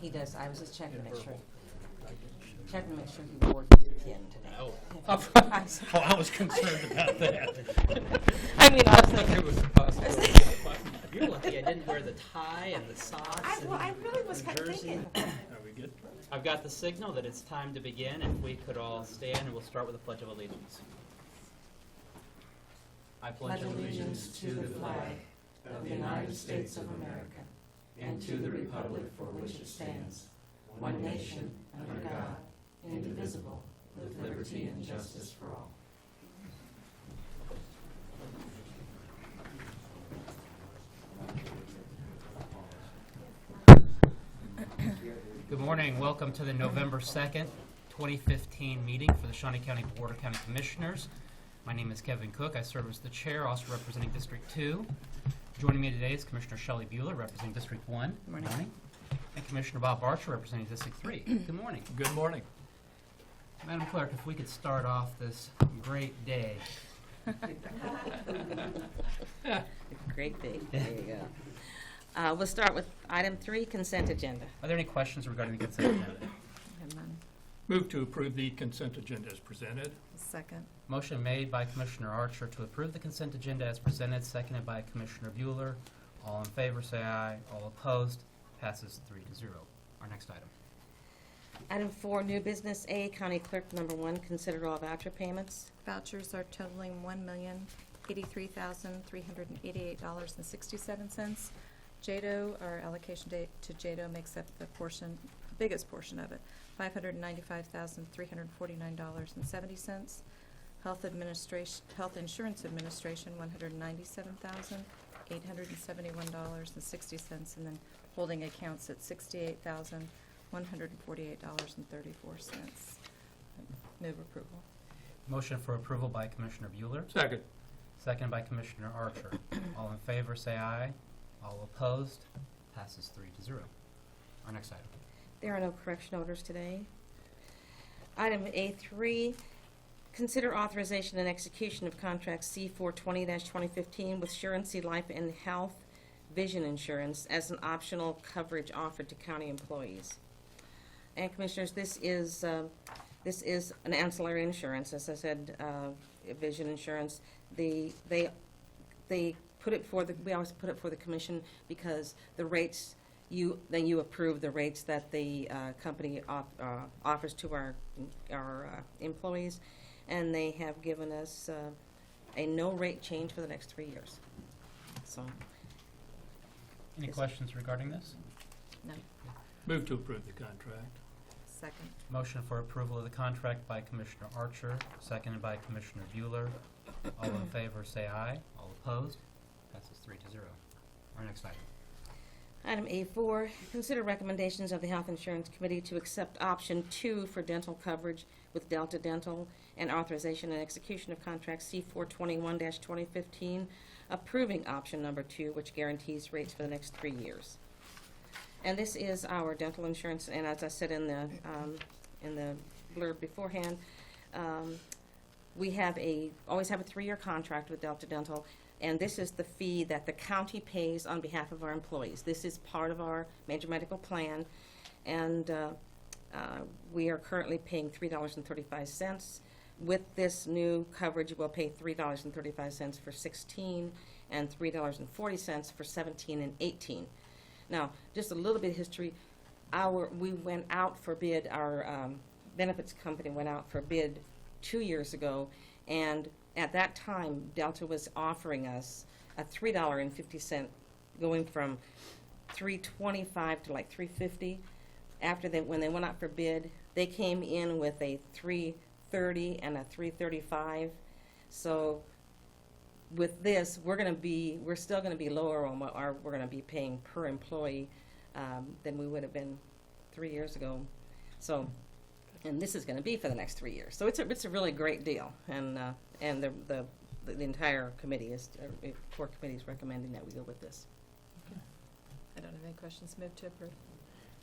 He does. I was just checking to make sure. Checking to make sure he wore his pin today. Oh, I'm sorry. I was concerned about that. I mean, I was It thinking. was impossible. You're lucky I didn't wear the tie and the socks I really was and kind of jersey. thinking. Are we good? I've got the signal that it's time to begin. If we could all stand, and we'll start with the Pledge of Allegiance. I Pledge allegiance to the flag of the United States of America and to the republic for which it stands, one nation, under God, indivisible, with liberty and justice for all. Good morning. Welcome to the November 2nd, 2015 meeting for the Shawnee County Board of County Commissioners. My name is Kevin Cook. I serve as the chair, also representing District 2. Joining me today is Commissioner Shelley Bueller, representing District 1. Good morning. And Commissioner Bob Archer, representing District 3. Good morning. Good morning. Madam Clerk, if we could start off this great day. Great day. There you go. We'll start with item 3, consent agenda. Are there any questions regarding the consent agenda? Move to approve the consent agenda as presented. Second. Motion made by Commissioner Archer to approve the consent agenda as presented, seconded by Commissioner Bueller. All in favor, say aye. All opposed, passes 3-0. Our next item. Item 4, new business A, County Clerk number 1, consider all voucher payments. Vouchers are totaling $1,083,388.67. JADO, our allocation date to JADO makes up the biggest portion of it, $595,349.70. Health Insurance Administration, $197,871.60, and then holding accounts at $68,148.34. Move approval. Motion for approval by Commissioner Bueller, Second. seconded by Commissioner Archer. All in favor, say aye. All opposed, passes 3-0. Our next item. There are no correction orders today. Item A3, consider authorization and execution of contract C420-2015 with Surety Life and Health Vision Insurance as an optional coverage offered to county employees. And Commissioners, this is an ancillary insurance, as I said, vision insurance. They put it for we always put it for the commission because the rates you approve the rates that the company offers to our employees, and they have given us a no rate change for the next 3 years. So. Any questions regarding this? No. Move to approve the contract. Second. Motion for approval of the contract by Commissioner Archer, seconded by Commissioner Bueller. All in favor, say aye. All opposed, passes 3-0. Our next item. Item A4, consider recommendations of the Health Insurance Committee to accept option 2 for dental coverage with Delta Dental and authorization and execution of contract C421-2015, approving option number 2, which guarantees rates for the next 3 years. And this is our dental insurance, and as I said in the blurb beforehand, we always have a 3-year contract with Delta Dental. And this is the fee that the county pays on behalf of our employees. This is part of our major medical plan, and we are currently paying $3.35. With this new coverage, we'll pay $3.35 for 16 and $3.40 for 17 and 18. Now, just a little bit of history. We went out for bid. Our benefits company went out for bid 2 years ago, and at that time, Delta was offering us a $3.50, going from $3.25 to like $3.50. When they went out for bid, they came in with a $3.30 and a $3.35. So with this, we're still going to be lower on what we're going to be paying per employee than we would have been 3 years ago. So. And this is going to be for the next 3 years, so it's a really great deal, and the entire committee core committee is recommending that we go with this. Okay. I don't have any questions. Move to approve.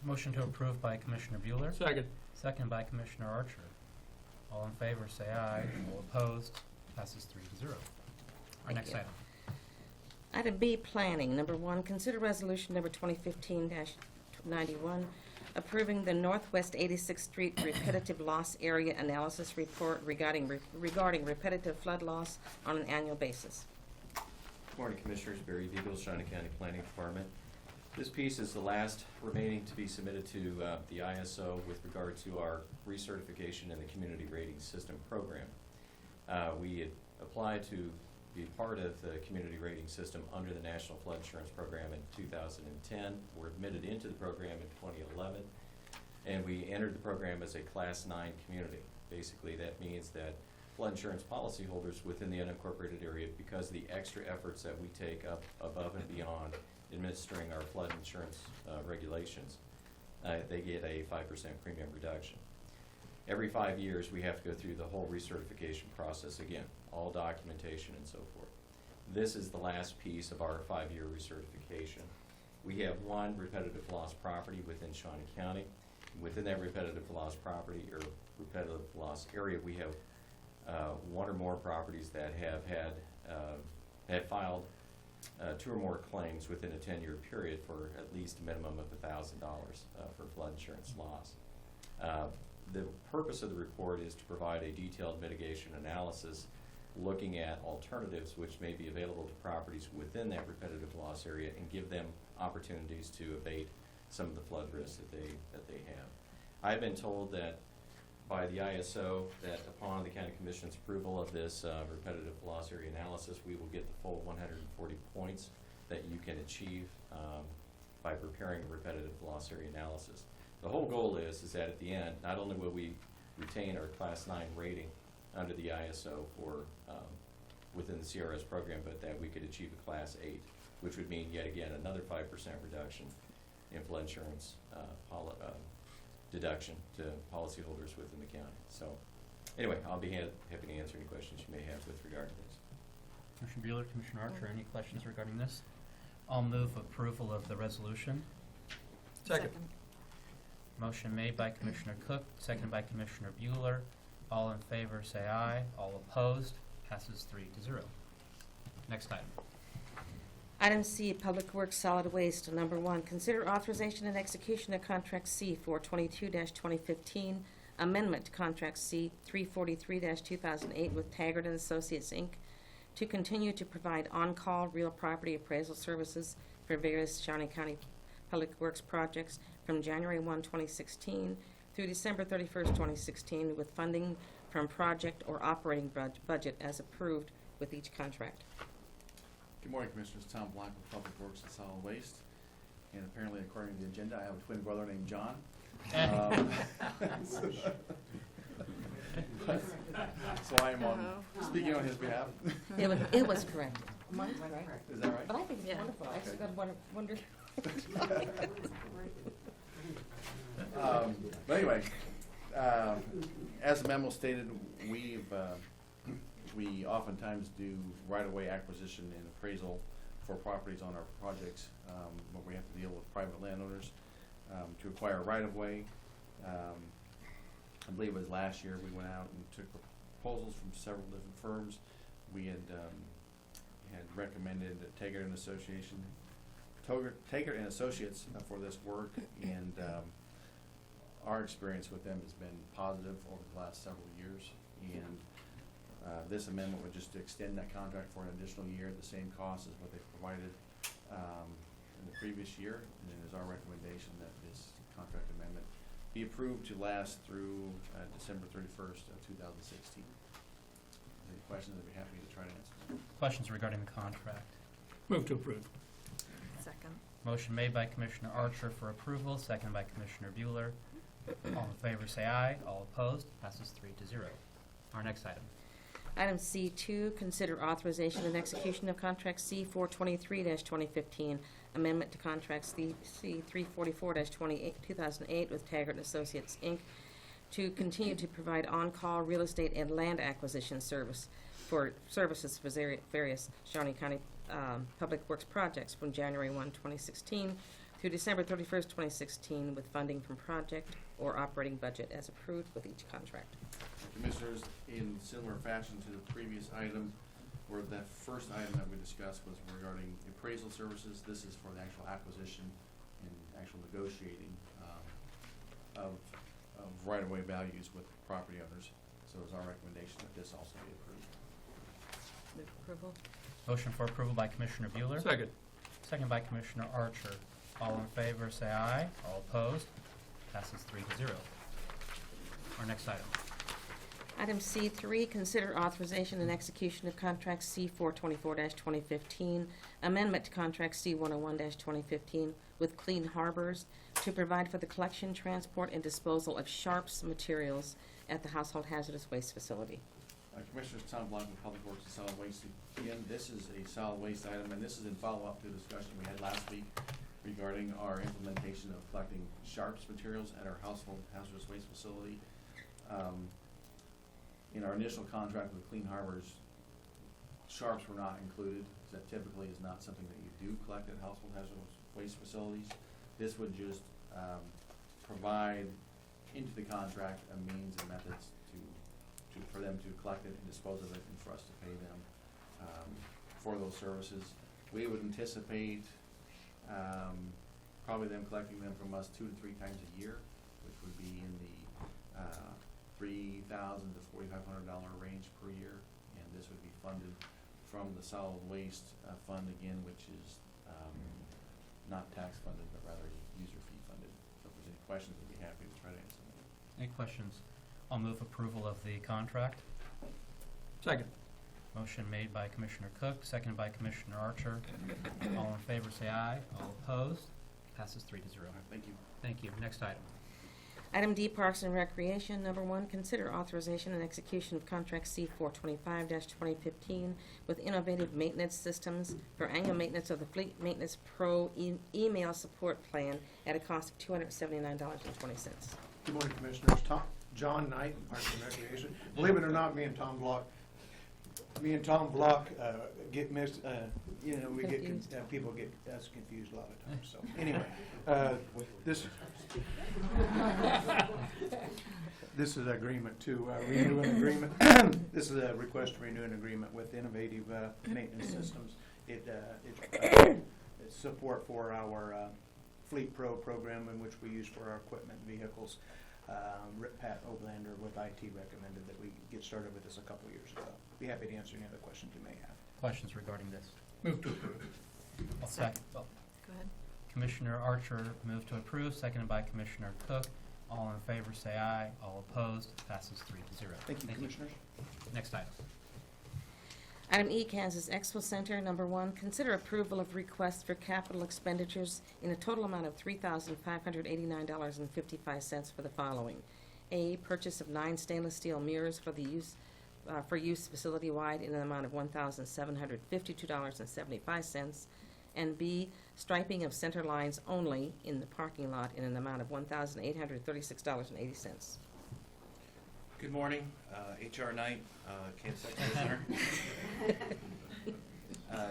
Motion to approve by Commissioner Bueller, Second. seconded by Commissioner Archer. All in favor, say aye. All opposed, passes 3-0. Our Thank next you. item. Item B, planning. Number 1, consider resolution number 2015-91, approving the Northwest 86th Street repetitive loss area analysis report regarding repetitive flood loss on an annual basis. Good morning, Commissioners. Barry Beagle, Shawnee County Planning Department. This piece is the last remaining to be submitted to the ISO with regard to our recertification in the Community Rating System program. We had applied to be part of the Community Rating System under the National Flood Insurance Program in 2010. We're admitted into the program in 2011, and we entered the program as a Class 9 community. Basically, that means that flood insurance policyholders within the unincorporated area, because of the extra efforts that we take up above and beyond administering our flood insurance regulations, they get a 5% premium reduction. Every 5 years, we have to go through the whole recertification process again, all documentation and so forth. This is the last piece of our 5-year recertification. We have one repetitive loss property within Shawnee County. Within that repetitive loss property or repetitive loss area, we have one or more properties that have filed 2 or more claims within a 10-year period for at least a minimum of $1,000 for flood insurance loss. The purpose of the report is to provide a detailed mitigation analysis looking at alternatives which may be available to properties within that repetitive loss area and give them opportunities to abate some of the flood risks that they have. I've been told that by the ISO that upon the County Commission's approval of this repetitive loss area analysis, we will get the full 140 points that you can achieve by preparing a repetitive loss area analysis. The whole goal is that at the end, not only will we retain our Class 9 rating under the ISO for within the CRS program, but that we could achieve a Class 8, which would mean yet again another 5% reduction in flood insurance deduction to policyholders within the county. So anyway, I'll be happy to answer any questions you may have with regard to this. Commissioner Bueller, Commissioner Archer, any questions regarding this? I'll move approval of the resolution. Second. Motion made by Commissioner Cook, seconded by Commissioner Bueller. All in favor say aye. All opposed, passes 3-0. Next item. Item C, Public Works Solid Waste. Number 1, consider authorization and execution of Contract C 422-2015, amendment to Contract C 343-2008 with Taggart and Associates, Inc., to continue to provide on-call real property appraisal services for various Shawnee County Public Works projects from January 1, 2016 through December 31st, 2016, with funding from project or operating budget as approved with each contract. Good morning, Commissioners. Tom Black with Public Works and Solid Waste. And apparently, according to the agenda, I have a twin brother named John. So I am speaking on his behalf. It was correct. Mine's correct. Is that right? But I think it's wonderful. I just got to wonder. But anyway, as the memo stated, we oftentimes do right-of-way acquisition and appraisal for properties on our projects, where we have to deal with private landowners to acquire right-of-way. I believe it was last year we went out and took proposals from several different firms. We had recommended Taggart and Associates for this work, and our experience with them has been positive over the last several years. And this amendment would just extend that contract for an additional year at the same cost as what they provided in the previous year. And it is our recommendation that this contract amendment be approved to last through December 31st of 2016. Any questions? I'd be happy to try to answer. Questions regarding the contract? Move to approve. Second. Motion made by Commissioner Archer for approval, seconded by Commissioner Bueller. All in favor say aye. All opposed, passes 3-0. Our next item. Item C2, consider authorization and execution of Contract C 423-2015, amendment to Contract C 344-2008 with Taggart and Associates, Inc., to continue to provide on-call real estate and land acquisition services for various Shawnee County Public Works projects from January 1, 2016 through December 31st, 2016, with funding from project or operating budget as approved with each contract. Commissioners, in similar fashion to the previous item, where that first item that we discussed was regarding appraisal services, this is for the actual acquisition and actual negotiating of right-of-way values with property owners. So it's our recommendation that this also be approved. Move approval. Motion for approval by Commissioner Bueller. Second. Second by Commissioner Archer. All in favor, say aye. All opposed? Passes 3-0. Our next item. Item C3, consider authorization and execution of contract C424-2015, amendment to contract C101-2015 with Clean Harbors to provide for the collection, transport, and disposal of sharps materials at the household hazardous waste facility. Commissioners, Tom Block with Public Works and Solid Waste. Again, this is a solid waste item, and this is in follow-up to a discussion we had last week regarding our implementation of collecting sharps materials at our household hazardous waste facility. In our initial contract with Clean Harbors, sharps were not included. That typically is not something that you do collect at household hazardous waste facilities. This would just provide into the contract a means and methods for them to collect it and dispose of it, and for us to pay them for those services. We would anticipate probably them collecting them from us 2 to 3 times a year, which would be in the $3,000 to $4,500 range per year, and this would be funded from the solid waste fund again, which is not tax funded, but rather user fee funded. So if there's any questions, I'd be happy to try to answer them. Any questions? I'll move approval of the contract. Second. Motion made by Commissioner Cook, seconded by Commissioner Archer. All in favor, say aye. All opposed? Passes 3-0. Thank you. Thank you. Next item. Item D, Parks and Recreation. Number 1, consider authorization and execution of contract C425-2015 with Innovative Maintenance Systems for annual maintenance of the Fleet Maintenance Pro email support plan at a cost of $279.20. Good morning, Commissioners. John Knight, Parks and Recreation. Believe it or not, me and Tom Block get mixed, we get, Confused. people get us confused a lot of times. So anyway, this is an agreement to renew an agreement. This is a request to renew an agreement with Innovative Maintenance Systems. It's support for our Fleet Pro program, in which we use for our equipment and vehicles. Pat Oblander with IT recommended that we get started with this a couple years ago. Be happy to answer any other questions you may have. Questions regarding this? Move to approve. I'll second. Go ahead. Commissioner Archer moved to approve, seconded by Commissioner Cook. All in favor, say aye. All opposed? Passes 3-0. Thank you, Commissioners. Next item. Item E, Kansas Expo Center. Number 1, consider approval of requests for capital expenditures in a total amount of $3,589.55 for the following. A, purchase of 9 stainless steel mirrors for use facility-wide in an amount of $1,752.75. And B, striping of center lines only in the parking lot in an amount of $1,836.80. Good morning, HR Knight, Kansas Expo Center.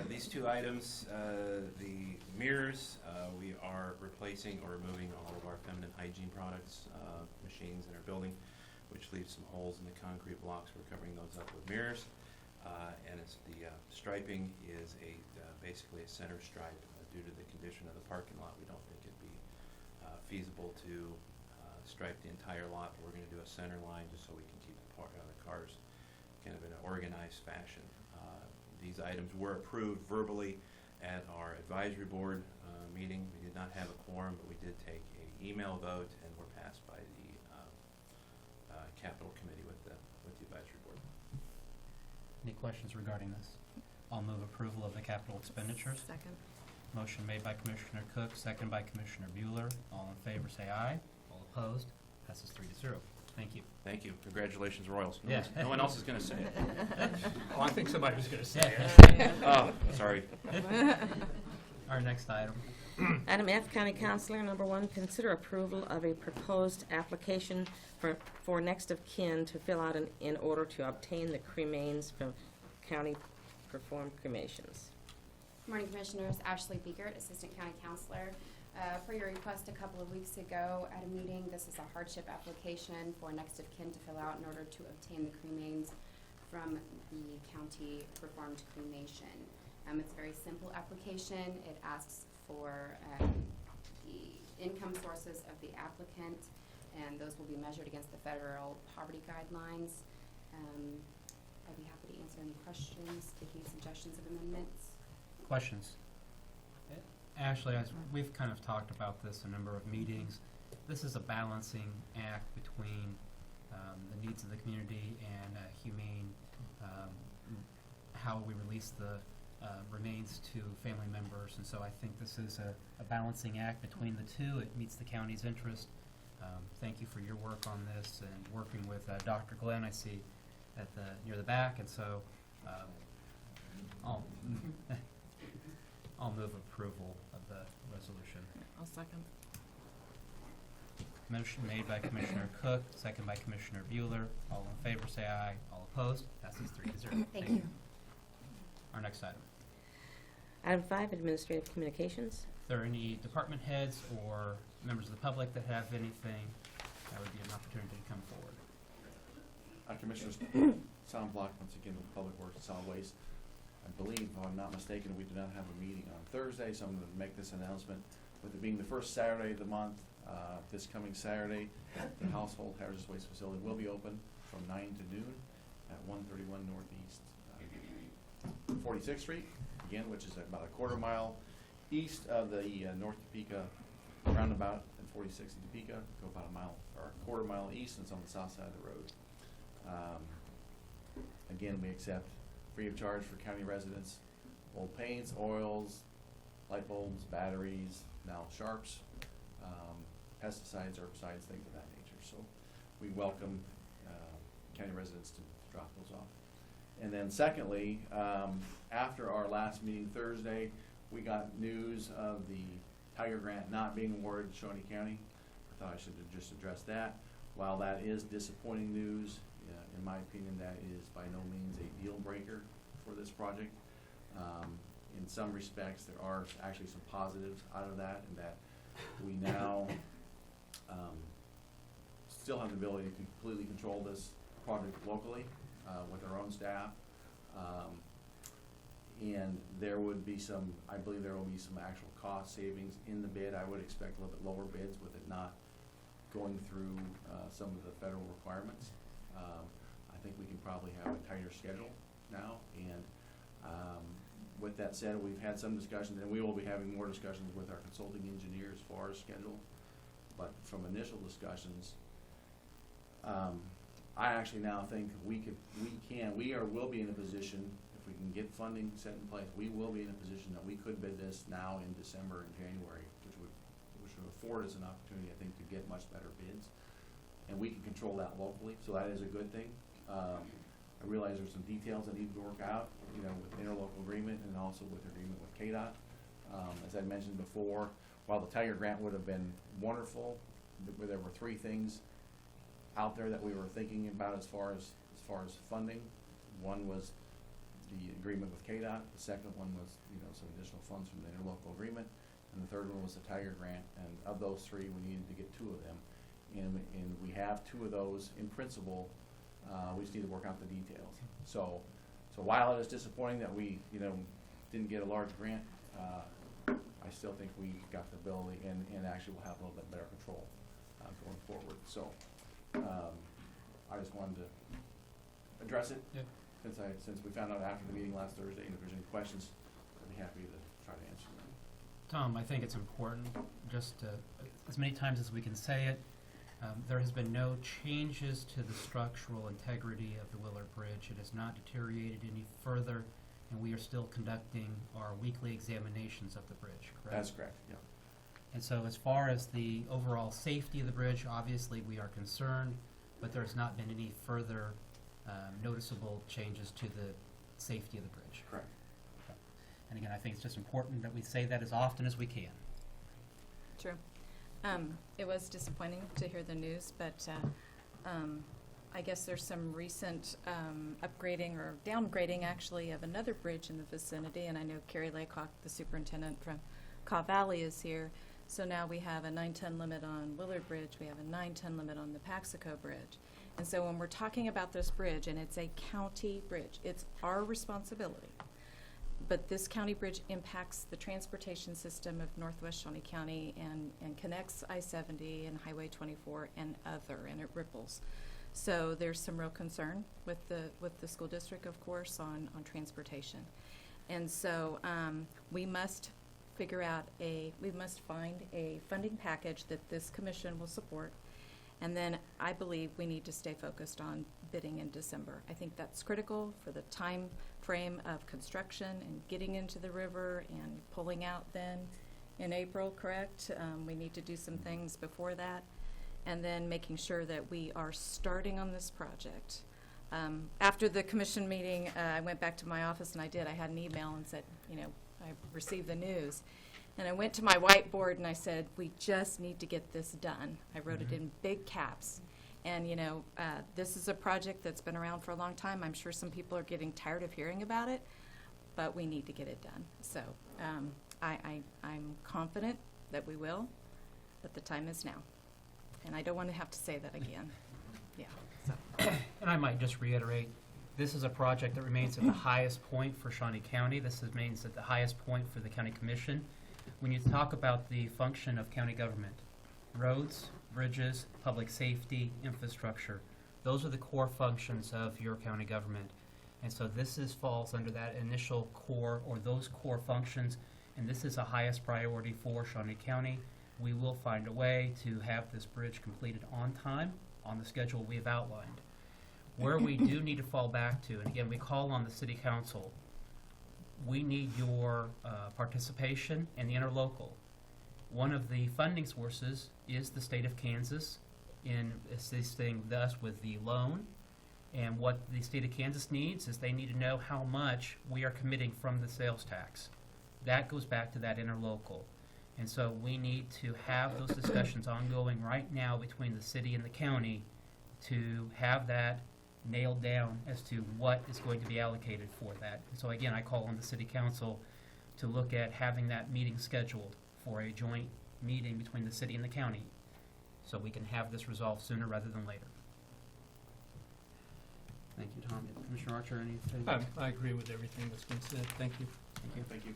These 2 items, the mirrors, we are replacing or removing all of our feminine hygiene products, machines in our building, which leaves some holes in the concrete blocks. We're covering those up with mirrors. And it's the striping is basically a center stripe. Due to the condition of the parking lot, we don't think it'd be feasible to stripe the entire lot. We're going to do a center line just so we can keep the cars kind of in an organized fashion. These items were approved verbally at our advisory board meeting. We did not have a quorum, but we did take an email vote and were passed by the capital committee with the advisory board. Any questions regarding this? I'll move approval of the capital expenditures. Second. Motion made by Commissioner Cook, seconded by Commissioner Bueller. All in favor, say aye. All opposed? Passes 3-0. Thank you. Thank you. Congratulations, Royals. Yeah. No one else is going to say it. Oh, I think somebody was going to say it. Oh, sorry. Our next item. Item F, County Councilor. Number 1, consider approval of a proposed application for next of kin to fill out in order to obtain the cremains from county performed cremations. Good morning, Commissioners. Ashley Biegert, Assistant County Counselor. For your request a couple of weeks ago at a meeting, this is a hardship application for next of kin to fill out in order to obtain the cremains from the county performed cremation. It's a very simple application. It asks for the income sources of the applicant, and those will be measured against the federal poverty guidelines. I'd be happy to answer any questions, take any suggestions of amendments. Questions? Ashley, we've kind of talked about this a number of meetings. This is a balancing act between the needs of the community and humane, how we release the remains to family members. And so I think this is a balancing act between the two. It meets the county's interest. Thank you for your work on this and working with Dr. Glenn, I see at near the back. And so I'll move approval of the resolution. I'll second. Motion made by Commissioner Cook, second by Commissioner Bueller. All in favor say aye. All opposed? Passes 3-0. Thank you. Our next item. Item 5, administrative communications. If there are any department heads or members of the public that have anything, that would be an opportunity to come forward. Commissioners, Sound Block, once again, with Public Works and Solid Waste. I believe, if I'm not mistaken, we do not have a meeting on Thursday, so I'm going to make this announcement. With it being the first Saturday of the month, this coming Saturday, the Household Hazardous Waste Facility will be open from 9 to noon at 131 Northeast 46th Street, again, which is about a quarter mile east of the North Topeka roundabout and 46th in Topeka. Go about a mile or a quarter mile east, and it's on the south side of the road. Again, we accept free of charge for county residents, old paints, oils, light bulbs, batteries, now sharps, pesticides, herbicides, things of that nature. So we welcome county residents to drop those off. And then secondly, after our last meeting Thursday, we got news of the Tiger Grant not being awarded to Shawnee County. I thought I should have just addressed that. While that is disappointing news, in my opinion, that is by no means a deal breaker for this project. In some respects, there are actually some positives out of that, in that we now still have the ability to completely control this project locally with our own staff. And there would be some, I believe there will be some actual cost savings in the bid. I would expect a little bit lower bids with it not going through some of the federal requirements. I think we can probably have a tighter schedule now. And with that said, we've had some discussions, and we will be having more discussions with our consulting engineers for our schedule. But from initial discussions, I actually now think we will be in a position, if we can get funding set in place, we will be in a position that we could bid this now in December and January, which would afford us an opportunity, I think, to get much better bids. And we can control that locally, so that is a good thing. I realize there's some details that need to work out, with interlocal agreement and also with agreement with KDOT. As I mentioned before, while the Tiger Grant would have been wonderful, there were 3 things out there that we were thinking about as far as funding. One was the agreement with KDOT. The second one was, some additional funds from the interlocal agreement. And the third one was the Tiger Grant. And of those 3, we needed to get 2 of them. And we have 2 of those in principle. We just need to work out the details. So while it is disappointing that we, didn't get a large grant, I still think we got the ability and actually will have a little bit better control going forward. So I just wanted to address it. Yep. Since we found out after the meeting last Thursday, and if there's any questions, I'd be happy to try to answer them. Tom, I think it's important, just as many times as we can say it, there has been no changes to the structural integrity of the Willard Bridge. It has not deteriorated any further, and we are still conducting our weekly examinations of the bridge, correct? That's correct, yeah. And so as far as the overall safety of the bridge, obviously we are concerned, but there's not been any further noticeable changes to the safety of the bridge. Correct. And again, I think it's just important that we say that as often as we can. True. It was disappointing to hear the news, but I guess there's some recent upgrading or downgrading, actually, of another bridge in the vicinity, and I know Carrie Laycock, the superintendent from Caw Valley, is here. So now we have a 9-ton limit on Willard Bridge, we have a 9-ton limit on the Paxico Bridge. And so when we're talking about this bridge, and it's a county bridge, it's our responsibility. But this county bridge impacts the transportation system of Northwest Shawnee County and connects I-70 and Highway 24 and and it ripples. So there's some real concern with the school district, of course, on transportation. And so we must find a funding package that this commission will support. And then I believe we need to stay focused on bidding in December. I think that's critical for the time frame of construction and getting into the river and pulling out then in April, correct? We need to do some things before that. And then making sure that we are starting on this project. After the commission meeting, I went back to my office and I had an email and said, I received the news. And I went to my whiteboard and I said, we just need to get this done. I wrote it in big caps. And, this is a project that's been around for a long time. I'm sure some people are getting tired of hearing about it, but we need to get it done. So I'm confident that we will, but the time is now. And I don't want to have to say that again. Yeah. So. And I might just reiterate, this is a project that remains at the highest point for Shawnee County. This remains at the highest point for the county commission. When you talk about the function of county government, roads, bridges, public safety, infrastructure, those are the core functions of your county government. And so this falls under that initial core or those core functions, and this is the highest priority for Shawnee County. We will find a way to have this bridge completed on time, on the schedule we have outlined. Where we do need to fall back to, and again, we call on the city council, we need your participation in the interlocal. One of the funding sources is the state of Kansas in assisting us with the loan. And what the state of Kansas needs is they need to know how much we are committing from the sales tax. That goes back to that interlocal. And so we need to have those discussions ongoing right now between the city and the county to have that nailed down as to what is going to be allocated for that. And so again, I call on the city council to look at having that meeting scheduled for a joint meeting between the city and the county so we can have this resolved sooner rather than later. Thank you, Tom. Commissioner Archer, anything? I agree with everything that's been said. Thank you. Thank you. Thank you.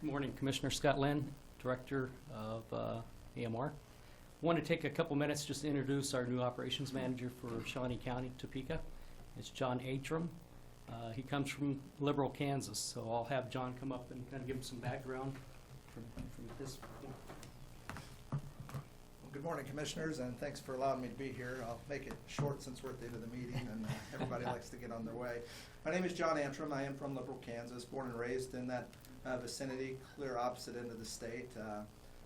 Good morning, Commissioner Scott Lynn, Director of AMR. I want to take a couple minutes just to introduce our new operations manager for Shawnee County, Topeka. It's John Atram. He comes from Liberal, Kansas, so I'll have John come up and kind of give him some background from his. Well, good morning, Commissioners, and thanks for allowing me to be here. I'll make it short since we're at the end of the meeting and everybody likes to get on their way. My name is John Antrim. I am from Liberal, Kansas, born and raised in that vicinity, clear opposite end of the state.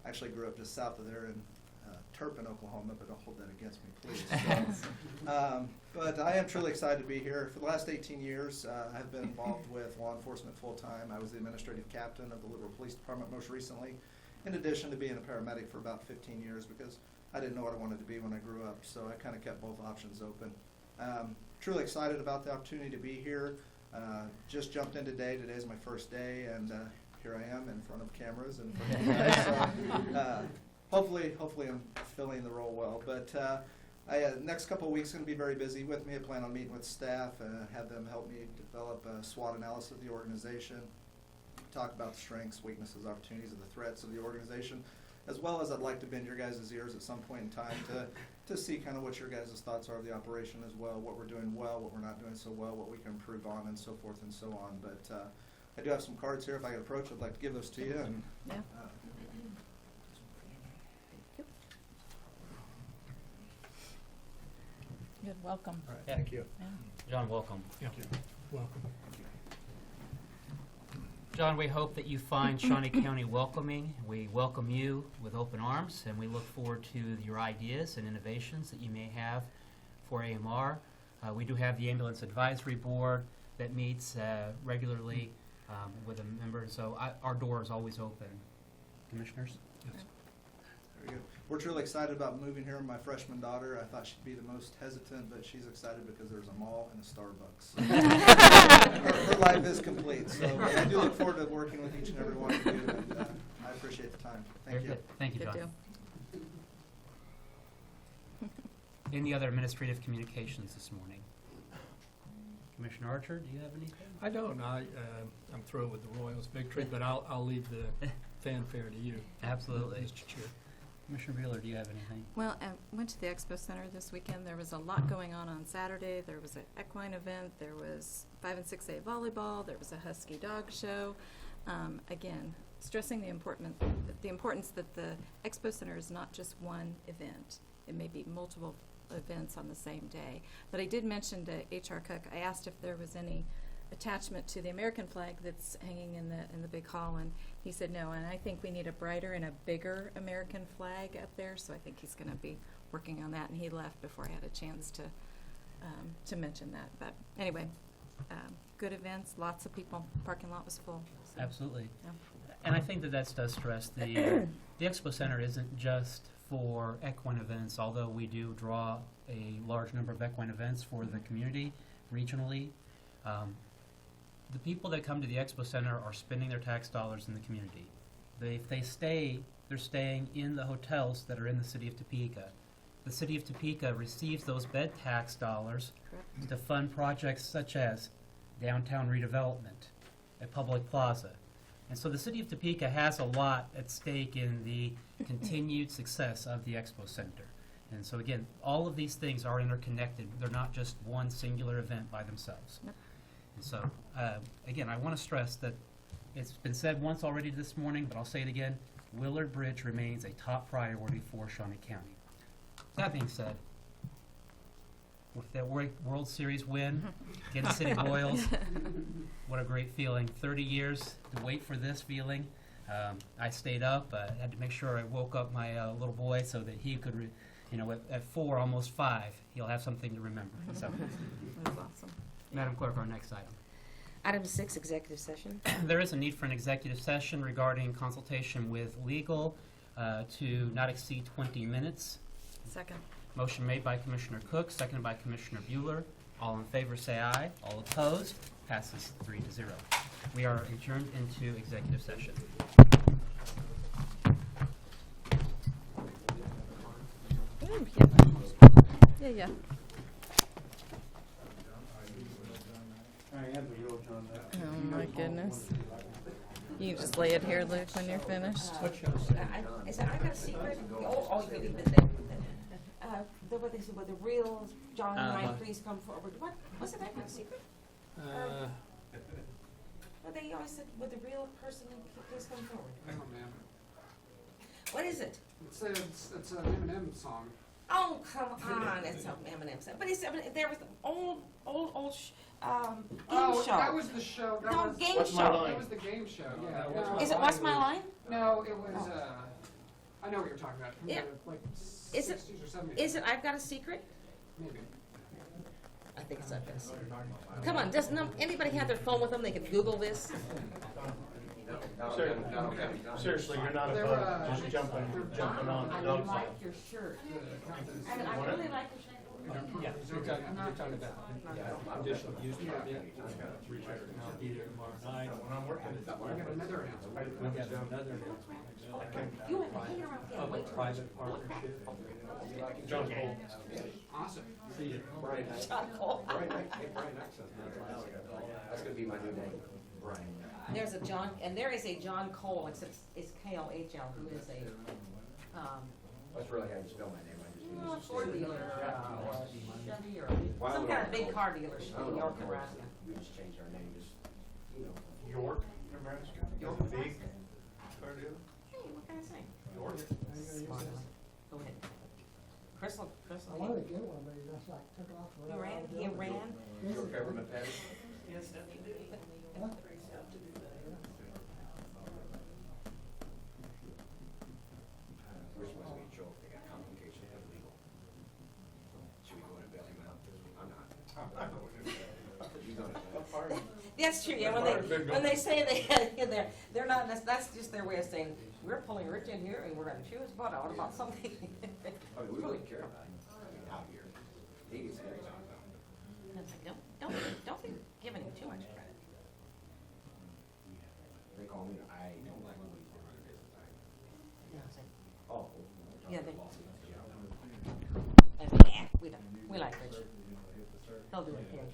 Actually grew up just south of there in Turpin, Oklahoma, but don't hold that against me, please. So, but I am truly excited to be here. For the last 18 years, I've been involved with law enforcement full-time. I was the administrative captain of the Liberal Police Department most recently, in addition to being a paramedic for about 15 years because I didn't know what I wanted to be when I grew up, so I kind of kept both options open. Truly excited about the opportunity to be here. Just jumped in today. Today's my first day, and here I am in front of cameras and in front of you guys. So, hopefully I'm filling the role well. But next couple of weeks going to be very busy with me. I plan on meeting with staff, have them help me develop a SWOT analysis of the organization, talk about the strengths, weaknesses, opportunities, and the threats of the organization, as well as I'd like to bend your guys' ears at some point in time to see kind of what your guys' thoughts are of the operation as well, what we're doing well, what we're not doing so well, what we can improve on, and so forth and so on. But I do have some cards here. If I could approach, I'd like to give those to you. And, Yeah. Good, welcome. all right, thank you. Yeah. John, welcome. Yeah. Welcome. John, we hope that you find Shawnee County welcoming. We welcome you with open arms, and we look forward to your ideas and innovations that you may have for AMR. We do have the Ambulance Advisory Board that meets regularly with a member, so our door is always open. Commissioners? Yes. Very good. We're truly excited about moving here. My freshman daughter, I thought she'd be the most hesitant, but she's excited because there's a mall and a Starbucks. Her life is complete. So I do look forward to working with each and every one of you, and I appreciate the time. Thank Very you. good. Thank you, Good John. deal. Any other administrative communications this morning? Commissioner Archer, do you have anything? I don't. I'm thrilled with the Royals' victory, but I'll leave the fanfare to you, Absolutely. Mr. Chair. Commissioner Bueller, do you have anything? Well, I went to the Expo Center this weekend. There was a lot going on Saturday. There was an equine event. There was 5 and 6A volleyball. There was a Husky dog show. Again, stressing the importance that the Expo Center is not just one event. It may be multiple events on the same day. But I did mention to H.R. Cook, I asked if there was any attachment to the American flag that's hanging in the big hall, and he said no, and I think we need a brighter and a bigger American flag up there, so I think he's going to be working on that, and he left before I had a chance to mention that. But anyway, good events, lots of people, parking lot was full. So, Absolutely. yeah. And I think that does stress the Expo Center isn't just for equine events, although we do draw a large number of equine events for the community regionally. The people that come to the Expo Center are spending their tax dollars in the community. If they stay, they're staying in the hotels that are in the city of Topeka. The city of Topeka receives those bed tax dollars Correct. to fund projects such as downtown redevelopment, a public plaza. And so the city of Topeka has a lot at stake in the continued success of the Expo Center. And so again, all of these things are interconnected. They're not just one singular event by themselves. Yep. And so, again, I want to stress that it's been said once already this morning, but I'll say it again, Willard Bridge remains a top priority for Shawnee County. That being said, with that World Series win, Kansas City Royals, what a great feeling. 30 years to wait for this feeling. I stayed up, had to make sure I woke up my little boy so that he could, at 4, almost 5, he'll have something to remember. So, That's awesome. Madam Clerk, our next item. Item 6, executive session. There is a need for an executive session regarding consultation with legal to not exceed 20 minutes. Second. Motion made by Commissioner Cook, seconded by Commissioner Bueller. All in favor say aye. All opposed, passes 3-0. We are adjourned into executive session. Yeah. Oh my goodness. You can just lay it here, Luke, when you're finished. Is that I got a secret? Oh, you did that. What they said, with the real John Knight, please come forward. What was it? I got a secret. Well, they always said, with the real person, please come forward. Oh, man. What is it? It's an Eminem song. Oh, come on! It's something Eminem said. But there was the old game show. That was the show. That No, was, game What's My show. Line? That was the game show. Yeah. What's no, Is it What's My Line? No, it was. I know what you're talking about. From Yeah. the, like Is it- 60s or 70s. Is it I've Got a Secret? Maybe. I think it's I've Got a Secret. Come on, does anybody have their phone with them? They can Google this. Seriously, you're not They're, above just jumping on the dog side. your shirt. The- I really like your shirt. Yeah, you're talking about additional use permit. I'll be there tomorrow night. We got another announcement. We got another announcement. You have been hanging around here Of a waiting. private partnership. John Cole. Awesome. See you. John Cole. That's gonna be my new name, Brian. There's a John, and there is a John Cole, except it's K-O-H-L, who is a, That's really how you spell my name, I just Ford dealer, Chevy or some kind of big car dealership in York, Nebraska. We just changed our name, just, York, Nebraska. York, big car dealer. Hey, what can I say? York. Smart aleck. Go ahead. Crystal. I wanted to get one, but he just like took off. He ran? York government pattern. Which one's gonna show if they got complications of legal? Should we go in and bail him out? I'm not. You gonna- That's true, yeah, when they say they're not, that's just their way of saying, we're pulling Rich in here and we're gonna chew his butt out about something. I mean, we really care about him, out here. He gets very talked about. And it's like, don't be giving him too much credit. They call me, I don't like when we run a business. You know, it's like, Oh. Yeah, they- we like Rich. He'll do it again.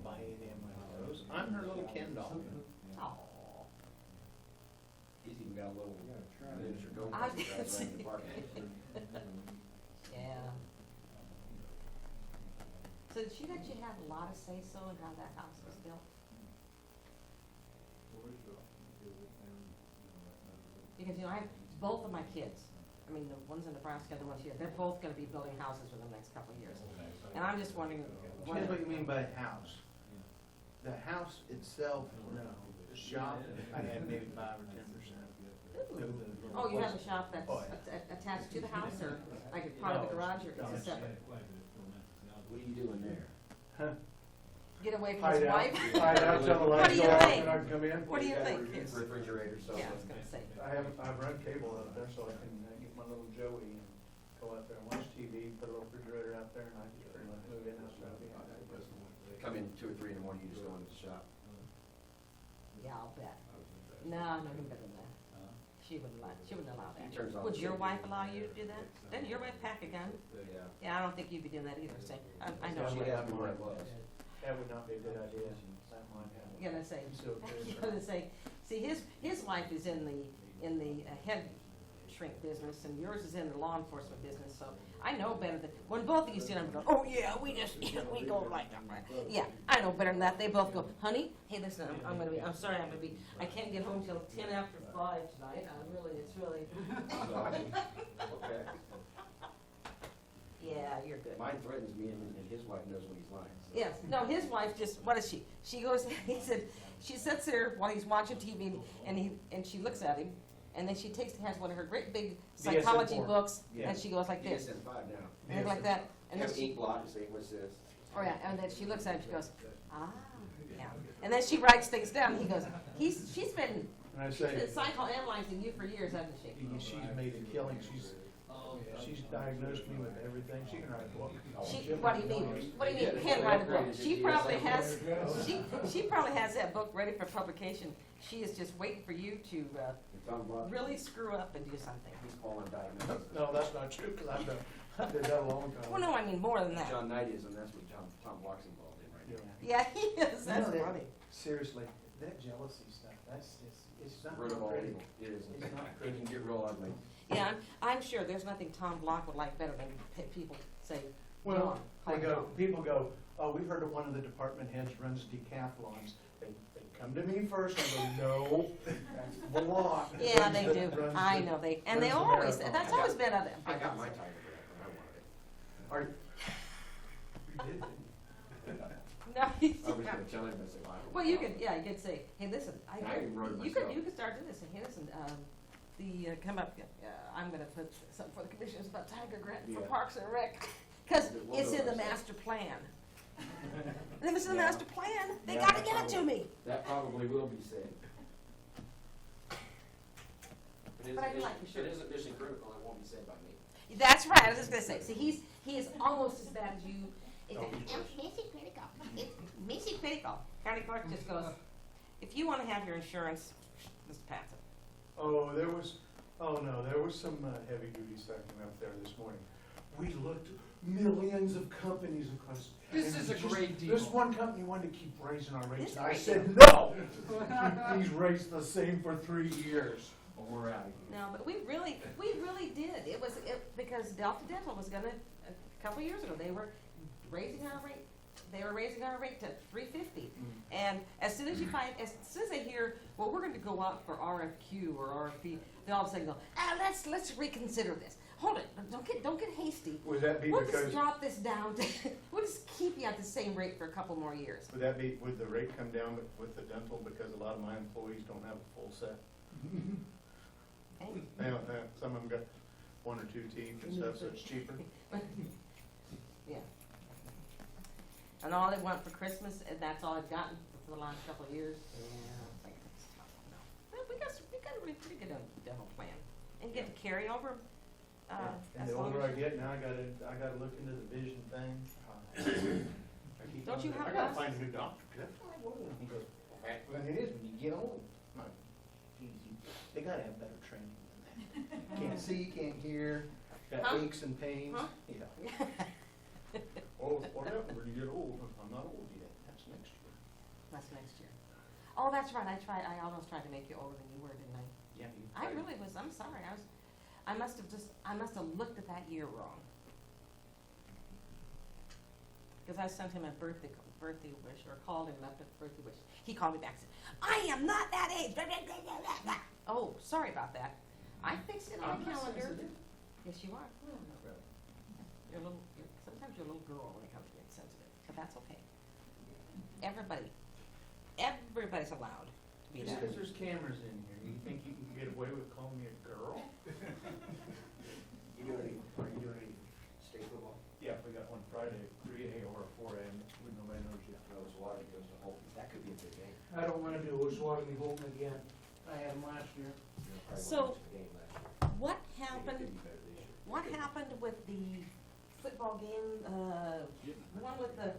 buying him one of those. I'm her little Ken doll. Aw. He's even got a little miniature I go-kart did that drives around see the park. Yeah. So did she let you have a lot of say-so in how that house was built? Because, you know, I have both of my kids, I mean, the ones in Nebraska and the ones here, they're both gonna be building houses within the next couple of years. And I'm just wondering, Depends what you mean by house. The house itself, no. The shop, I had maybe 5 or 10%. oh, you have a shop that's Oh, yeah. attached to the house, or like a part of the garage, or is it separate? What are you doing there? Get away from his wife? Hide out till the What do lights you go off think? and I come in. What do you got a think? refrigerator, so. Yeah, I was gonna say. I run cable out there so I can get my little Joey and go out there and watch TV, put a little refrigerator out there, and I just pretty much move in and out there. Come in 2 or 3 in the morning, you just go into the shop. Yeah, I'll bet. No, no better than that. She wouldn't allow that. He turns on Would the your signal. wife allow you to do that? Doesn't your wife pack a gun? Yeah. Yeah, I don't think you'd be doing that either, so, I know She she asked me where it was. That would not be a good idea. That might happen. I'm gonna say, So I'm gonna say, see, his wife is in the head shrink business, and yours is in the law enforcement business, so I know better than, when both of you sit down and go, oh yeah, we go like that, right? Yeah, I know better than that, they both go, honey, hey, listen, I'm sorry, I can't get home till 10 after 5 tonight, it's really. Okay. Yeah, you're good. Mine threatens me and his wife knows when he's lying. So. Yes, no, his wife just, what is she? She goes, he said, she sits there while he's watching TV, and she looks at him, and then she has one of her great big psychology DSM-4. books, Yeah. and she goes like this, DSM-5 now. and like that, and You then have she, ink blot to say what's this. oh yeah, and then she looks at him, she goes, ah, yeah, and then she writes things down, and he goes, she's been And I say, psychoanalyzing you for years, hasn't she? she's made a killing. She's diagnosed me with everything. She can write a book. What do you mean? What do you mean, can write a book? She probably has that book ready for publication. She is just waiting for you to really screw up and do something. He's fallen diagnosed. No, that's not true, because I did that a long time. Well, no, I mean more than that. John Knight is, and that's what Tom Block's involved in right now. Yeah, he is. That's You know, funny. Seriously, that jealousy stuff, that's just, it's not Root of all pretty. evil. It is. It's not It can get real ugly. Yeah, I'm sure there's nothing Tom Block would like better than people say, Well, John, people go, oh, we heard that one of the department heads runs decathlons. They come to me first, and go, no, that's the law. Yeah, they do. I know, they always, that's always been a I big got my concern. tiger for that when I wanted it. You did? No, I was gonna tell him, I said, well, I don't well, you know. could, yeah, you could say, hey, listen, I even wrote it you could myself. start doing this, say, hey, listen, come up, I'm gonna put something for the commissioners about Tiger Grant for Yeah. Parks and Rec, cause We'll it's do in the it. master plan. And if it's in the Yeah. master plan, they Yeah, gotta that give it to probably- me. That probably will be said. But I do like your shirt. It isn't mission critical, it won't be said by me. That's right, I was just gonna say, see, he is almost as bad as you. It's mission critical. It's mission critical. County clerk just goes, if you wanna have your insurance, Mr. Patson. Oh, there was some heavy duty second up there this morning. We looked millions of companies across. This and is a just- great deal. This one company wanted to keep raising our rates, It's and a I great said, deal. no! Please raise the same for 3 years. Well, we're out of here. No, but we really did. Because Delta Dental was gonna, a couple years ago, they were raising our rate. They were raising our rate to $3.50. And as soon as they hear, well, we're gonna go out for RFQ or RFP, they all of a sudden go, let's reconsider this. Hold it, don't get hasty. Would that be We'll just because, drop this down to, we'll just keep you at the same rate for a couple more years. would the rate come down with the dental because a lot of my employees don't have a full set? Hey, Some of them got 1 or 2 teeth and stuff, so it's cheaper. yeah. And all they want for Christmas, and that's all I've gotten for the last couple of years. Yeah, it's like, it's tough, no. But we got a really pretty good dental plan, and get to carry over. And as the long older as I get, now I gotta look into the vision thing. Don't you have I gotta glasses? find a new doctor, 'cause that's what I want. He goes, well, that's what it is when you get old. I'm like, they gotta have better training than that. Can't see, can't hear, got Huh? aches and pains. Huh? Yeah. Oh, what happened when you get old? I'm not old yet, that's next year. That's next year. Oh, that's right, I almost tried to make you older than you were, didn't I? Yeah. I really was, I'm sorry, I must have looked at that year wrong. Because I sent him a birthday wish, or called him up with birthday wish. He called me back and said, I am not that age. Blah, blah, blah, blah, blah, blah. Oh, sorry about that. I fixed it on the calendar. Yes, you are. Sometimes you're a little girl when it comes to being sensitive, but that's okay. Everybody's allowed to be Just that. because there's cameras in here, you think you can get away with calling me a girl? Are you doing any state football? Yeah, we got one Friday, 3 a.m. or 4 a.m. when nobody knows yet. Water goes to Holton. That could be a big game. I don't wanna do Oshwatomie Holton again. I had them last year. So, what happened with the football game, the one with the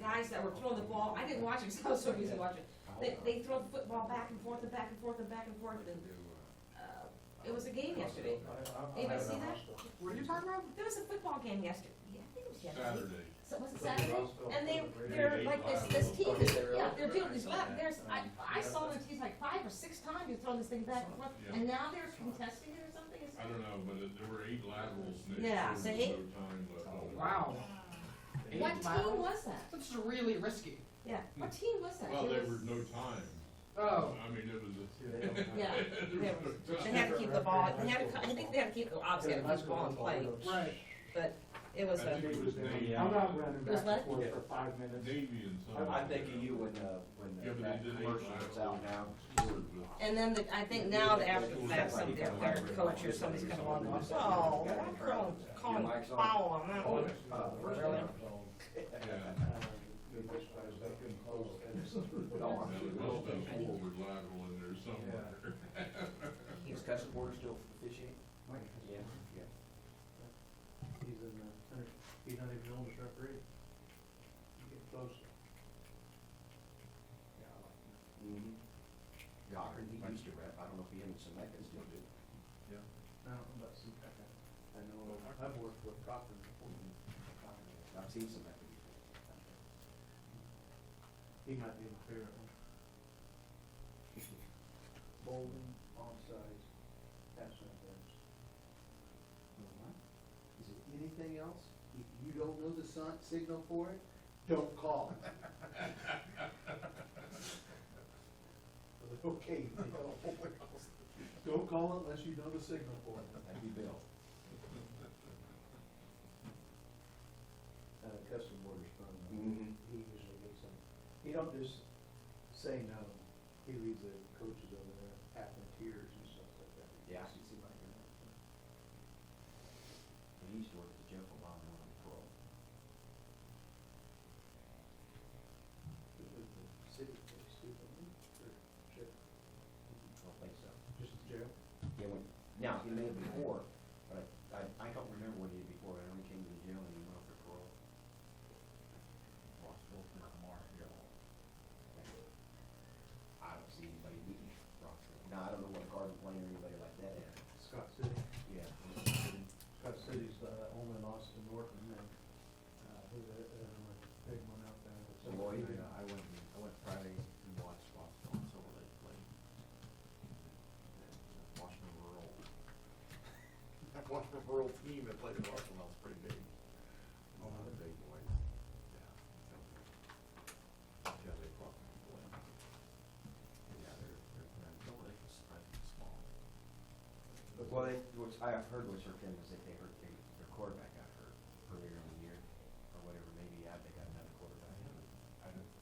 guys that were throwing the ball? I didn't watch it because I was so busy watching. They throw the football back and forth and back and forth and back and forth, and, it was a game yesterday. Anybody see that? What are you talking about? There was a football game yesterday. Yeah, I think it was yesterday. Saturday. So was it Saturday? And they're like this team, yeah, they're doing these, I saw the teams like 5 or 6 times, you throw this thing back and forth, and now they're contesting it or something? I don't know, but there were 8 laterals and Yeah, there was see? no time left on it. Wow. What team was that? That's really risky. Yeah, what team was that? Well, It there was- was no time. Oh. I mean, it was Yeah, they had to keep the ball, I think they had to keep, obviously had to keep the ball in play, Right. but it was I think it was Navy. I'm not running It was back and what? forth for 5 minutes. Navy and something. I'm thinking of you when Yeah, but that they did 8 commercial was out now. laterals. and then I think now that after the fact, their coach or somebody's come along and goes, oh, I'm calling foul on that one. Really? Yeah. Yeah, there must have been forward lateral in there somewhere. Is Custom Border still officiating? Yeah. He's not even on the referee. You get close. Mm-hmm. Yeah, I heard he used to rep. I don't know if he and Seneca still do. I don't know about some, I know, I've worked with Cochran before. I've seen Seneca. He might be my favorite one. Bolden, onside, pass interference. Is there anything else? If you don't know the signal for it, don't call. Okay, don't call it unless you know the signal for it. That'd be Bill. Custom Border's fun. Mm-hmm. He usually gets some, he don't just say no, he leaves the coaches over there half in tears and stuff like that. Yeah. You see like that. He used to work at the Jeff Obama on parole. The city takes too, or shit, I don't think so. just jail. Yeah, now, he may have before, but I don't remember what he did before. I know he came to the jail and he went off for parole. I don't see anybody beating Rockville. Now, I don't know what Garden Plain or anybody like that is. Scott City. Yeah. Scott City's only lost to Norton and, who's that, big one out there. Lloyd. I went Friday and watched Rockville and Silver Lake play. Washington Rural. I watched the rural team that played in Rockville, that was pretty big. Oh, the big boys. Yeah, they brought people in. Yeah, Silver Lake was small. Well, I've heard what's hurt them is that their quarterback got hurt earlier in the year, or whatever, maybe they got another quarterback.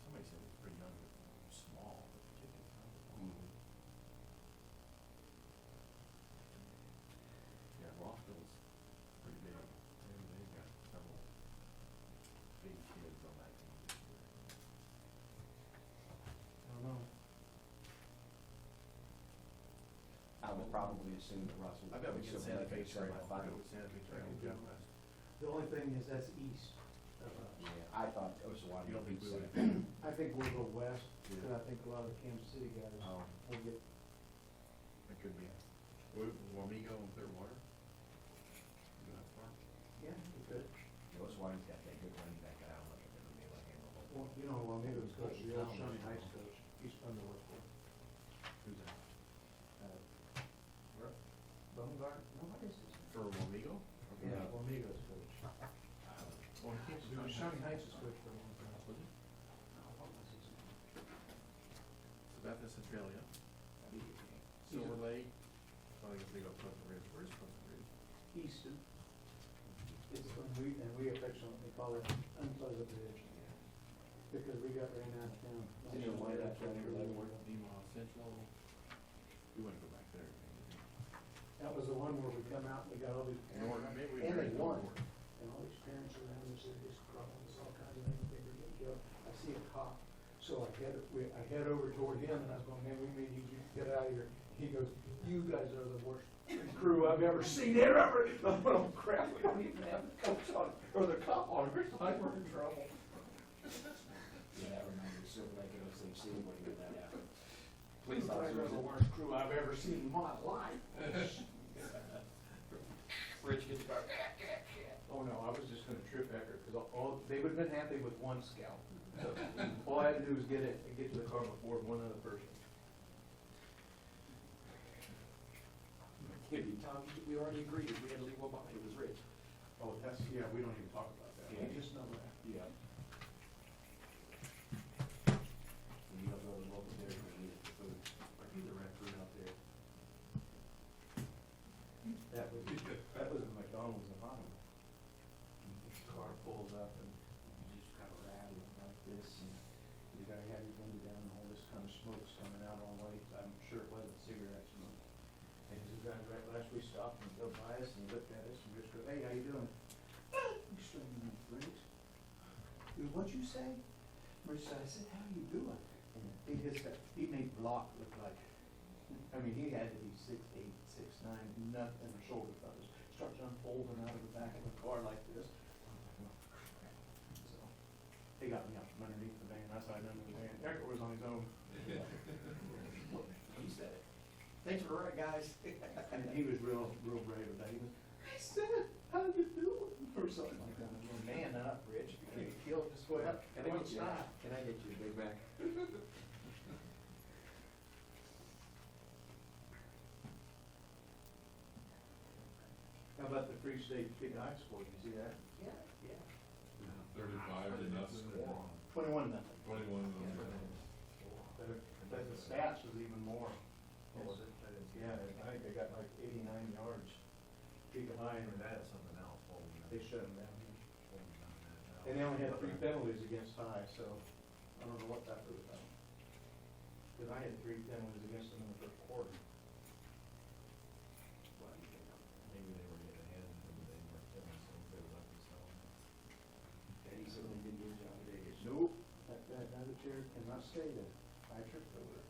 Somebody said it was pretty young, but small, but the kid can run the ball. Mhm. Yeah, Rockville's pretty big. They've got several big kids on that team this year. I don't know. I would probably assume that Russell. I bet we would get still Santa make Fe it straight off. I bet semifinals. we Santa Fe straight off. Jeff West. The only thing is that's east of us. Yeah, I thought Osawatomie. You don't think beat we would? Santa Fe. I think we'll go west, Yeah. and I think a lot of the Kansas City guys Oh. will get, It could be. Wamego and Clearwater? You know that far? yeah, we could. Osawatomie's got that good running back. I don't know if they're gonna be able to handle it. Well, you know, Wamego's coach, the old Shawnee Heights coach, he's fun to work for. Who's that? Baumgart, no, what is his name? For Wamego? Yeah, Wamigo's coach. Well, he can't He was Shawnee Heights' coach for a long time. Was he? Oh, what was his name? Sabbath Centralia. Silver Lake. Oh, I guess they go Pleasant Ridge. Where's Pleasant Ridge? Easton. It's when we affectionately call it Unpleasant Ridge. Because we got ran out of town. Nemaha Central. We wouldn't go back there. That was the one where we come out and we got all these. Norton, maybe we And they buried won. Norton. And all these parents around us, they're just crying, there's all kinds of things they were getting killed. I see a cop, so I head over toward him and I was going, man, we need you to get out of here. He goes, you guys are the worst crew I've ever seen ever. I'm like, oh crap, we don't even have the coach on, or the cop on, we're like, we're in trouble. Yeah, that reminds me of Silver Lake at OCC when you did that happen. Please, you guys are the worst crew I've ever seen in my life. Rich gets back. Oh, no, I was just gonna trip Ecker, because all, they would've been happy with one scout. So, all I had to do was get to the car before one other person. Tom, we already agreed, we had to leave one behind, it was Rich. Oh, that's, yeah, we don't even talk about that. Yeah. We just know that. Yeah. And you don't go to the local dairy for needed for food. Are you the raccoon out there? That was a McDonald's in Harlem. Car pulls up and you just kind of rattling like this, and the guy had his window down and all this kind of smoke's coming out all the way. I'm sure it wasn't cigarette smoke. And this guy right last we stopped and go by us and he looked at us and just go, hey, how you doing? You stringing me freaks. He goes, what'd you say? Rich said, I said, how you doing? And he made Block look like, I mean, he had to be 6'8", 6'9", nothing, shoulder feathers. Starts unfolding out of the back of the car like this. So, they got me out from underneath the van, that's how I done the van. Eric was on his own. He said it. Thanks for the ride, guys. And he was real brave with that. He goes, I said, how you doing? Or something like that. Well, man up, Rich. You can't kill it, just go out. Can I get you, can I get you a Big Mac? How about the Free State Big Eye score? Did you see that? Yeah, yeah. 35 to nothing. 21 nothing. 21. But the stats was even more. Yeah, I think they got like 89 yards. Big High and that. Something else. They shut them down. And they only had 3 penalties against High, so I don't know what that was about. Because I had 3 penalties against them in the first quarter. Maybe they were getting ahead and they weren't feeling so they were up and stuff. And he certainly did his job today. Nope. That other chair cannot stay there. I tripped over it.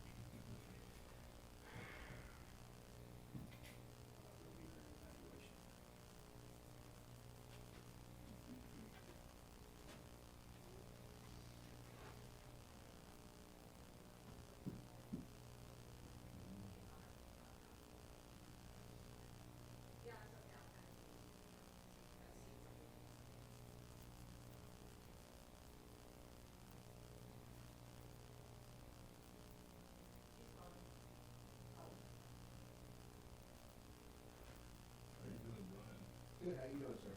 How you doing, Brian? Good, how you doing, sir?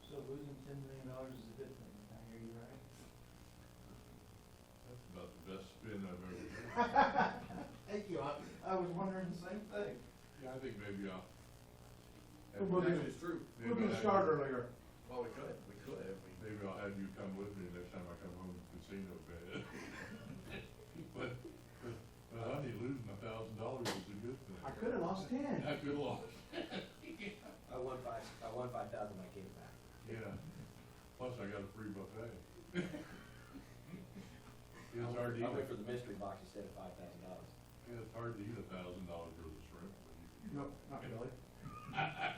So losing $10 million is a good thing, I hear you right? That's about the best spin I've ever heard. Thank you, I was wondering the same thing. Yeah, I think maybe I'll. We're gonna- It's true. We're gonna start earlier. Well, we could if we. Maybe I'll have you come with me next time I come home from casino bed. But, honey, losing $1,000 is a good thing. I could've lost 10. I could've lost. I won 5,000, I gave it back. Yeah. Plus I got a free buffet. It's hard to eat. I went for the mystery box instead of $5,000. Yeah, it's hard to eat $1,000 worth of shrimp. But you No, not really.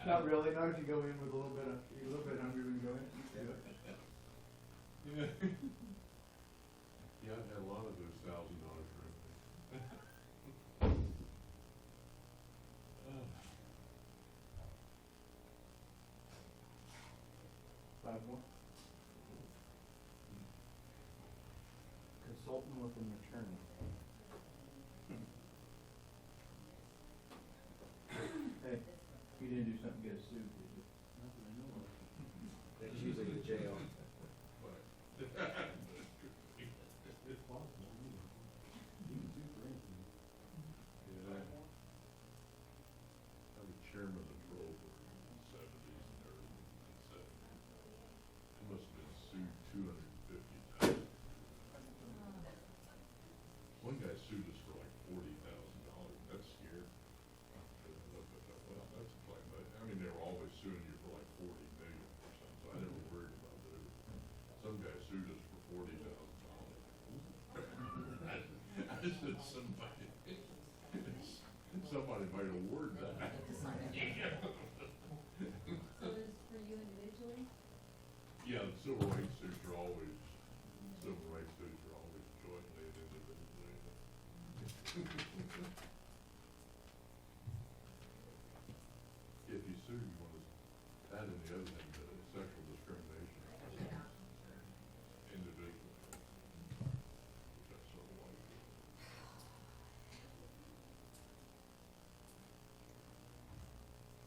Not really, not if you go in with a little bit hungry when you go in. Yeah. Yeah, I've had a lot of those $1,000 shrimp. come with an attorney. Hey, you didn't do something to get us sued, did you? Not that I know of. That's usually the jail. It's possible, you can sue for anything. Yeah. I was chairman of the parole board in the seventies and early seventies. I must have been sued 250 times. One guy sued us for like $40,000. That's scary. Well, that's a claim, but, I mean, they were always suing you for like 40 million or something, so I never worried about it. Some guy sued us for $40,000. I said, somebody might award that. So is for you individually? Yeah, the civil rights suits are always jointly and individually. If you sue, you want to add in the other thing, the sexual discrimination. Individually. That's sort of like.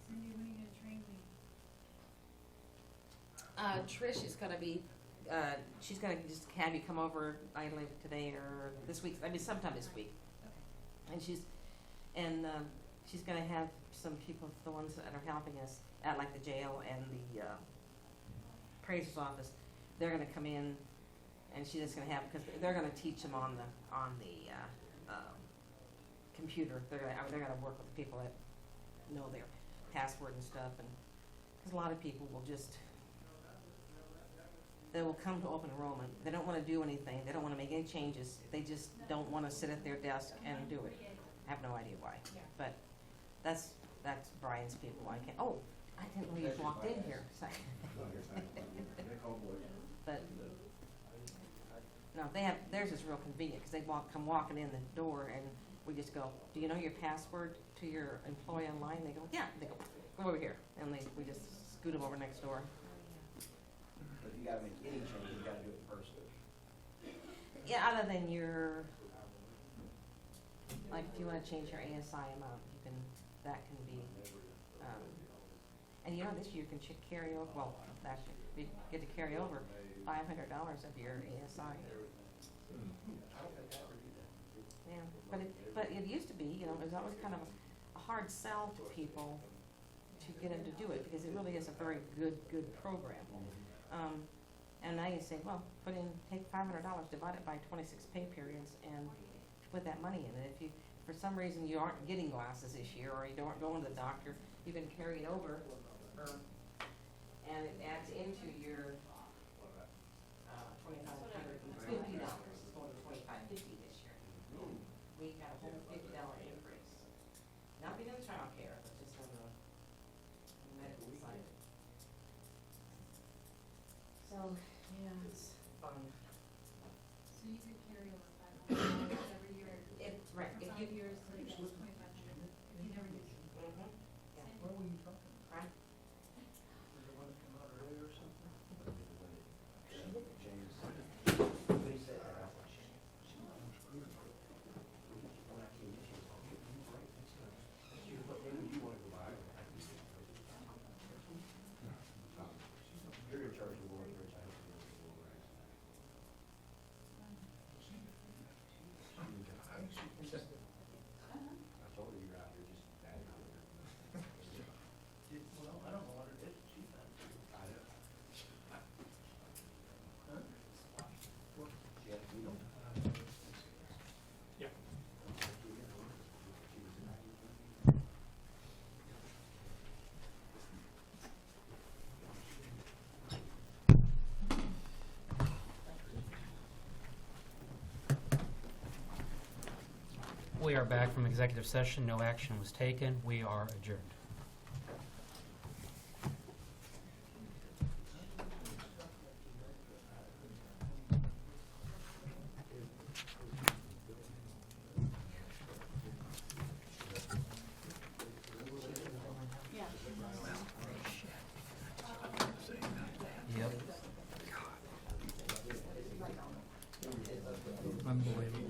Cindy, when are you gonna train me? Trish is gonna be, she's gonna just have you come over, I believe today or this week, I mean sometime this week. And she's gonna have some people, the ones that are helping us at like the jail and the appraiser's office, they're gonna come in and she's just gonna have, because they're gonna teach them on the computer. They're gonna work with the people that know their password and stuff, and because a lot of people will just, they will come to open enrollment. They don't want to do anything. They don't want to make any changes. They just don't want to sit at their desk and do it. I have no idea why. But that's Brian's people. I can't. Oh, I didn't know you walked in here. Sorry. But no, they have, theirs is real convenient because they come walking in the door and we just go, do you know your password to your employee online? They go, yeah. They go over here, and we just scoot them over next door. But if you gotta make any change, you gotta do it in person. Yeah, other than your, like if you want to change your ASI amount, you can, that can be, and you know, this year you can carry over, well, last year, you get to carry over $500 of your ASI. Yeah, but it used to be, you know, it was always kind of a hard sell to people to get them to do it, because it really is a very good program. And now you say, well, take $500, divide it by 26 pay periods, and put that money in it. If you, for some reason, you aren't getting glasses this year, or you don't go to the doctor, you can carry it over, and it adds into your $2,500. It's $50. It's going to $2,550 this year. We got a whole $50 increase. Nothing in child care, but just on the medical side. So, yeah, it's fun. So you could carry over $500 every year. Right, For if 5 you, years, so you get $2,500. You never use it. yeah. What were you talking Right. Did the one that come out earlier or something? You're in charge of the Lord, Rich, I hope you I told her you're out here just bad. Well, I don't know what it is. She found it. I know. Huh? She had, we don't. Yeah. We are back from executive session. No action was taken. We are adjourned. Yep. Unbelievable.